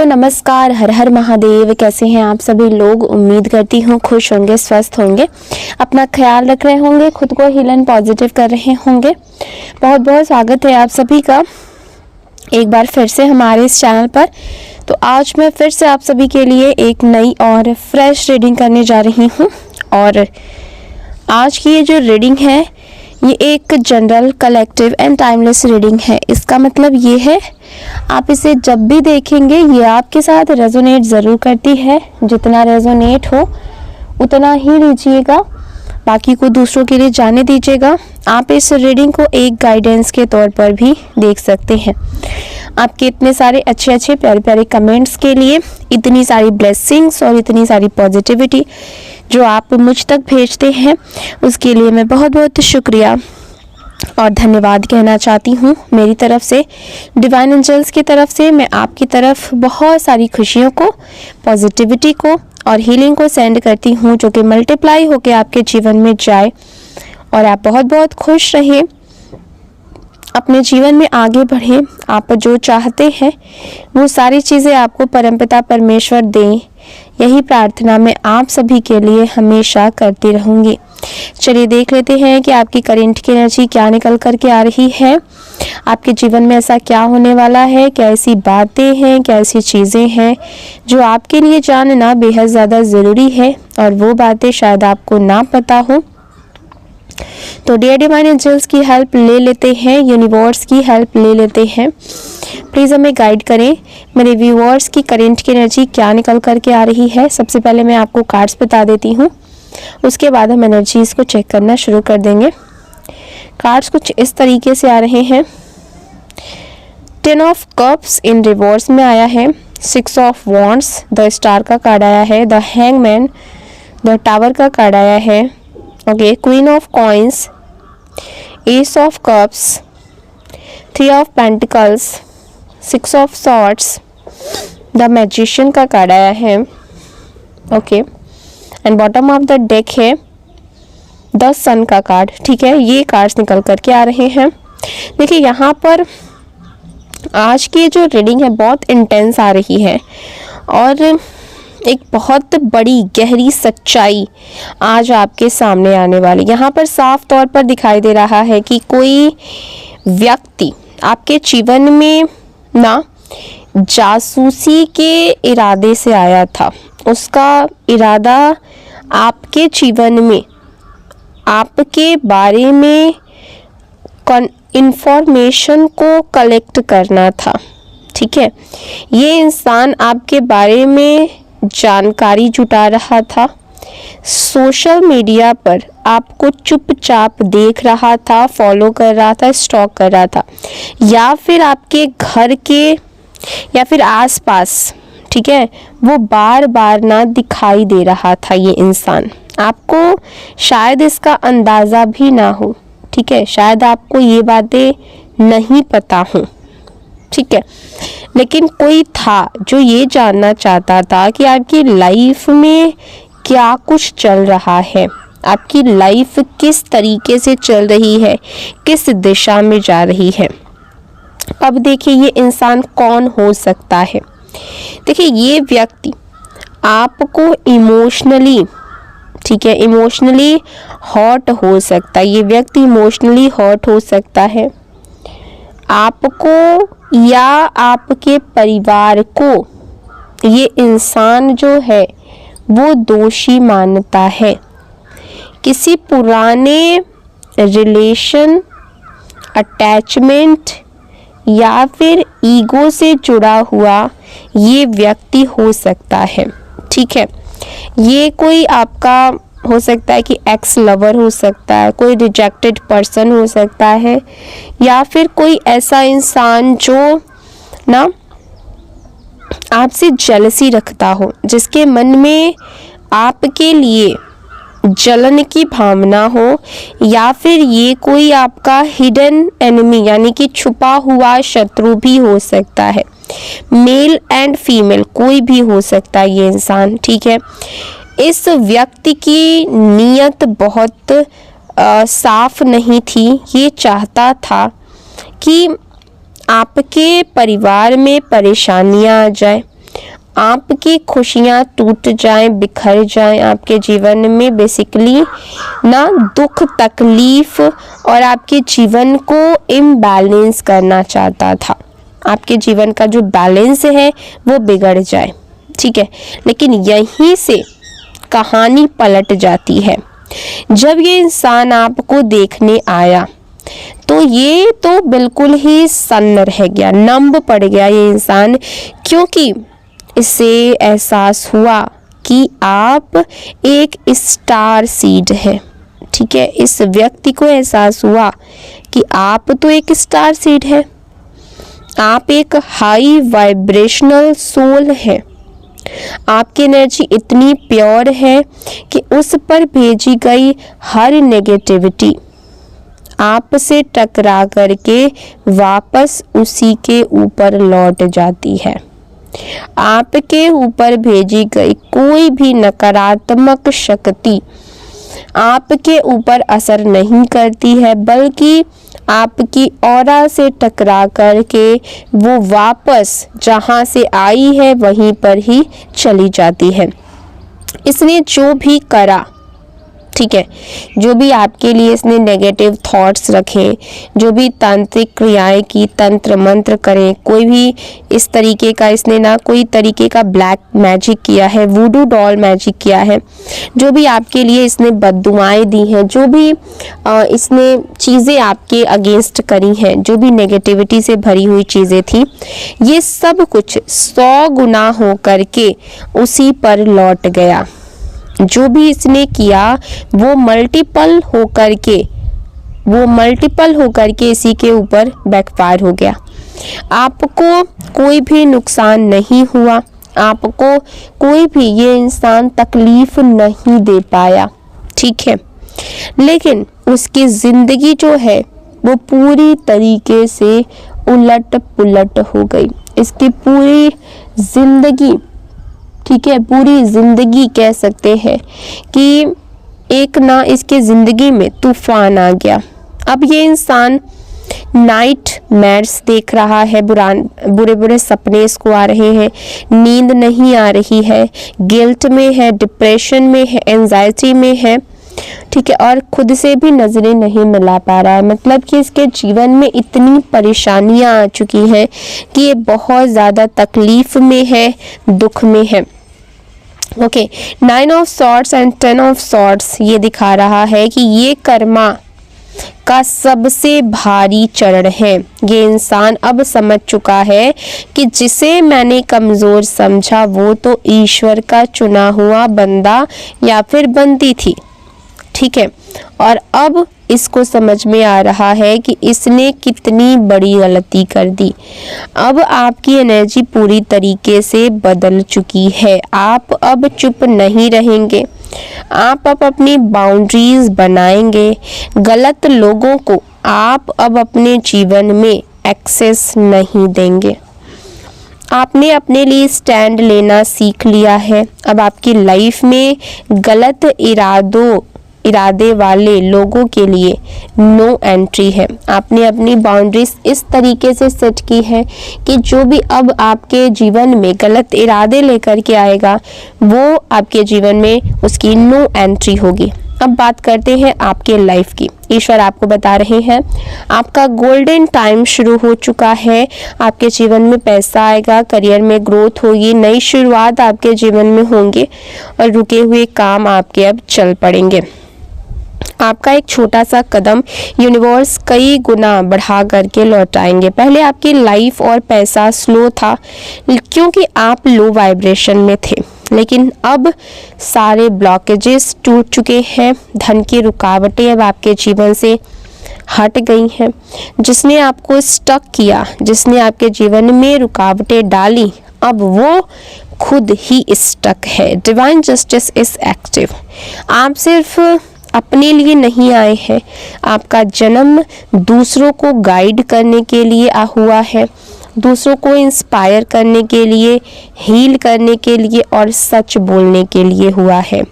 तो नमस्कार, हर हर महादेव। कैसे हैं आप सभी लोग? उम्मीद करती हूँ खुश होंगे, स्वस्थ होंगे, अपना ख्याल रख रहे होंगे, खुद को हील एंड पॉजिटिव कर रहे होंगे। बहुत बहुत स्वागत है आप सभी का एक बार फिर से हमारे इस चैनल पर। तो आज मैं फिर से आप सभी के लिए एक नई और फ्रेश रीडिंग करने जा रही हूँ। और आज की ये जो रीडिंग है ये एक general, collective and timeless reading है। इसका मतलब ये है आप इसे जब भी देखेंगे ये आपके साथ रेजोनेट ज़रूर करती है। जितना रेजोनेट हो उतना ही लीजिएगा, बाकी को दूसरों के लिए जाने दीजिएगा। आप इस रीडिंग को एक गाइडेंस के तौर पर भी देख सकते हैं। आपके इतने सारे अच्छे अच्छे प्यारे प्यारे कमेंट्स के लिए, इतनी सारी ब्लेसिंग्स और इतनी सारी पॉजिटिविटी जो आप मुझ तक भेजते हैं, उसके लिए मैं बहुत बहुत शुक्रिया और धन्यवाद कहना चाहती हूँ। मेरी तरफ से, डिवाइन एंजल्स की तरफ से मैं आपकी तरफ बहुत सारी खुशियों को, पॉजिटिविटी को और हीलिंग को सेंड करती हूँ, जो कि मल्टीप्लाई होकर आपके जीवन में जाए और आप बहुत बहुत खुश रहें, अपने जीवन में आगे बढ़ें। आप जो चाहते हैं वो सारी चीज़ें आपको परमपिता परमेश्वर दें, यही प्रार्थना मैं आप सभी के लिए हमेशा करती रहूँगी। चलिए देख लेते हैं कि आपकी करंट की एनर्जी क्या निकल कर के आ रही है। आपके जीवन में ऐसा क्या होने वाला है, क्या ऐसी बातें हैं, क्या ऐसी चीज़ें हैं जो आपके लिए जानना बेहद ज़्यादा ज़रूरी है और वो बातें शायद आपको ना पता हो। तो डियर डिवाइन एंजल्स की हेल्प ले लेते हैं, यूनिवर्स की हेल्प ले लेते हैं। प्लीज़ हमें गाइड करें। मेरे व्यूअर्स की करंट की एनर्जी क्या निकल करके आ रही है। सबसे पहले मैं आपको कार्ड्स बता देती हूँ, उसके बाद हम एनर्जीज़ को चेक करना शुरू कर देंगे। कार्ड्स कुछ इस तरीके से आ रहे हैं। 10 ऑफ कप्स इन रिवर्स में आया है, 6 ऑफ वॉन्ड्स, द स्टार का कार्ड आया है, द हैंगमैन, द टावर का कार्ड आया है, okay, queen of coins, S of cups, 3 of pentacles, 6 of swords, the magician का कार्ड आया है, okay, and bottom of the deck है द सन का कार्ड। ठीक है, ये कार्ड्स निकल करके आ रहे हैं। देखिए यहाँ पर आज की जो रीडिंग है बहुत इंटेंस आ रही है और एक बहुत बड़ी गहरी सच्चाई आज आपके सामने आने वाली। यहाँ पर साफ तौर पर दिखाई दे रहा है कि कोई व्यक्ति आपके जीवन में ना जासूसी के इरादे से आया था। उसका इरादा आपके जीवन में आपके बारे में इंफॉर्मेशन को कलेक्ट करना था। ठीक है, ये इंसान आपके बारे में जानकारी जुटा रहा था, सोशल मीडिया पर आपको चुपचाप देख रहा था, फॉलो कर रहा था, स्टॉक कर रहा था, या फिर आपके घर के या फिर आसपास, ठीक है, वो बार बार ना दिखाई दे रहा था। ये इंसान आपको शायद इसका अंदाज़ा भी ना हो, ठीक है, शायद आपको ये बातें नहीं पता हो, ठीक है, लेकिन कोई था जो ये जानना चाहता था कि आपकी लाइफ में क्या कुछ चल रहा है, आपकी लाइफ किस तरीके से चल रही है, किस दिशा में जा रही है। अब देखिए ये इंसान कौन हो सकता है। देखिए ये व्यक्ति आपको इमोशनली, ठीक है, इमोशनली हॉट हो सकता है। ये व्यक्ति इमोशनली हॉट हो सकता है। आपको या आपके परिवार को ये इंसान जो है वो दोषी मानता है। किसी पुराने रिलेशन, अटैचमेंट या फिर ईगो से जुड़ा हुआ ये व्यक्ति हो सकता है। ठीक है, ये कोई आपका हो सकता है कि एक्स लवर हो सकता है, कोई रिजेक्टेड पर्सन हो सकता है, या फिर कोई ऐसा इंसान जो ना आपसे जेलसी रखता हो, जिसके मन में आपके लिए जलन की भावना हो, या फिर ये कोई आपका हिडन एनिमी यानी कि छुपा हुआ शत्रु भी हो सकता है। मेल एंड फीमेल कोई भी हो सकता है ये इंसान। ठीक है, इस व्यक्ति की नीयत बहुत साफ नहीं थी। ये चाहता था कि आपके परिवार में परेशानियां आ जाए, आपकी खुशियां टूट जाएं, बिखर जाएं आपके जीवन में, बेसिकली ना दुख तकलीफ और आपके जीवन को इम्बैलेंस करना चाहता था। आपके जीवन का जो बैलेंस है वो बिगड़ जाए, ठीक है। लेकिन यहीं से कहानी पलट जाती है। जब ये इंसान आपको देखने आया तो ये तो बिल्कुल ही सन्न रह गया, नंब पड़ गया ये इंसान, क्योंकि इसे एहसास हुआ कि आप एक स्टार सीड है, ठीक है। इस व्यक्ति को एहसास हुआ कि आप तो एक स्टार सीड है, आप एक हाई वाइब्रेशनल सोल है, आपकी एनर्जी इतनी प्योर है कि उस पर भेजी गई हर नेगेटिविटी आपसे टकरा करके वापस उसी के ऊपर लौट जाती है। आपके ऊपर भेजी गई कोई भी नकारात्मक शक्ति आपके ऊपर असर नहीं करती है, बल्कि आपकी ऑरा से टकरा करके वो वापस जहाँ से आई है वहीं पर ही चली जाती है। इसने जो भी करा, ठीक है, जो भी आपके लिए इसने नेगेटिव थॉट्स रखे, जो भी तांत्रिक क्रियाएं की, तंत्र मंत्र करें, कोई भी इस तरीके का इसने ना कोई तरीके का ब्लैक मैजिक किया है, वुडू डॉल मैजिक किया है, जो भी आपके लिए इसने बद्दुआएं दी हैं, जो भी इसने चीज़ें आपके अगेंस्ट करी हैं, जो भी नेगेटिविटी से भरी हुई चीज़ें थी, ये सब कुछ 100 गुना हो करके उसी पर लौट गया। जो भी इसने किया वो मल्टीपल होकर के इसी के ऊपर बैकफायर हो गया। आपको कोई भी नुकसान नहीं हुआ, आपको कोई भी ये इंसान तकलीफ नहीं दे पाया, ठीक है। लेकिन उसकी ज़िंदगी जो है वो पूरी तरीके से उलट पुलट हो गई। इसकी पूरी ज़िंदगी, ठीक है, पूरी ज़िंदगी कह सकते हैं कि एक ना इसके ज़िंदगी में तूफान आ गया। अब ये इंसान नाइट मैर्स देख रहा है, बुरे बुरे सपने इसको आ रहे हैं, नींद नहीं आ रही है, गिल्ट में है, डिप्रेशन में है, एंजाइटी में है, ठीक है, और खुद से भी नज़रें नहीं मिला पा रहा है। मतलब कि इसके जीवन में इतनी परेशानियां आ चुकी हैं कि ये बहुत ज़्यादा तकलीफ़ में है, दुख में है। Okay, 9 of swords and 10 of swords ये दिखा रहा है कि ये कर्मा का सबसे भारी चरण है। ये इंसान अब समझ चुका है कि जिसे मैंने कमज़ोर समझा वो तो ईश्वर का चुना हुआ बंदा या फिर बंदी थी, ठीक है। और अब इसको समझ में आ रहा है कि इसने कितनी बड़ी गलती कर दी। अब आपकी एनर्जी पूरी तरीके से बदल चुकी है। आप अब चुप नहीं रहेंगे, आप अब अपनी बाउंड्रीज बनाएंगे। गलत लोगों को आप अब अपने जीवन में एक्सेस नहीं देंगे। आपने अपने लिए स्टैंड लेना सीख लिया है। अब आपकी लाइफ में गलत इरादे वाले लोगों के लिए नो एंट्री है। आपने अपनी बाउंड्रीज इस तरीके से सेट की है कि जो भी अब आपके जीवन में गलत इरादे लेकर के आएगा वो आपके जीवन में उसकी नो एंट्री होगी। अब बात करते हैं आपके लाइफ की। ईश्वर आपको बता रहे हैं आपका गोल्डन टाइम शुरू हो चुका है। आपके जीवन में पैसा आएगा, करियर में ग्रोथ होगी, नई शुरुआत आपके जीवन में होंगे और रुके हुए काम आपके अब चल पड़ेंगे। आपका एक छोटा सा कदम यूनिवर्स कई गुना बढ़ा करके लौटाएंगे। पहले आपकी लाइफ और पैसा स्लो था क्योंकि आप लो वाइब्रेशन में थे, लेकिन अब सारे ब्लॉकेजेस टूट चुके हैं। धन की रुकावटें अब आपके जीवन से हट गई हैं। जिसने आपको स्टक किया, जिसने आपके जीवन में रुकावटें डाली, अब वो खुद ही स्टक है। Divine justice is active. आप सिर्फ अपने लिए नहीं आए हैं, आपका जन्म दूसरों को गाइड करने के लिए हुआ है, दूसरों को इंस्पायर करने के लिए, हील करने के लिए और सच बोलने के लिए हुआ है।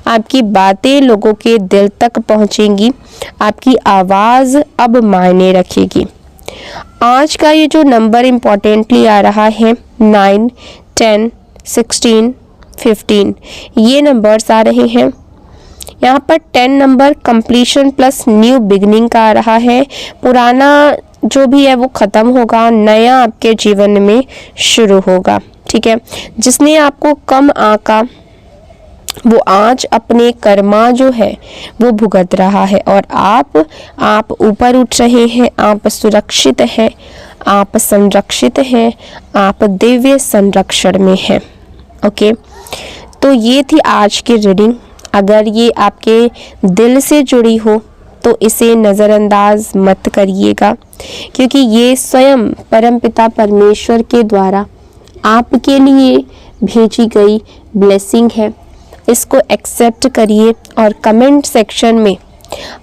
आपकी बातें लोगों के दिल तक पहुंचेंगी, आपकी आवाज़ अब मायने रखेगी। आज का ये जो नंबर इम्पोर्टेंटली आ रहा है 9, 10, 16, 15 ये नंबर्स आ रहे हैं। यहाँ पर 10 number completion plus new beginning का आ रहा है। पुराना जो भी है वो ख़त्म होगा, नया आपके जीवन में शुरू होगा। ठीक है, जिसने आपको कम आंका वो आज अपने कर्मा जो है वो भुगत रहा है, और आप ऊपर उठ रहे हैं, आप सुरक्षित हैं, आप संरक्षित हैं, आप दिव्य संरक्षण में हैं। ओके, तो ये थी आज की रीडिंग। अगर ये आपके दिल से जुड़ी हो तो इसे नज़रअंदाज मत करिएगा, क्योंकि ये स्वयं परमपिता परमेश्वर के द्वारा आपके लिए भेजी गई ब्लेसिंग है। इसको एक्सेप्ट करिए और कमेंट सेक्शन में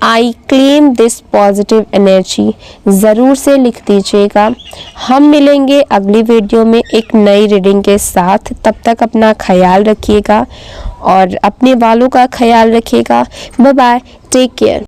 I claim this positive energy ज़रूर से लिख दीजिएगा। हम मिलेंगे अगली वीडियो में एक नई रीडिंग के साथ। तब तक अपना ख्याल रखिएगा और अपने वालों का ख्याल रखिएगा। Bye bye, take care.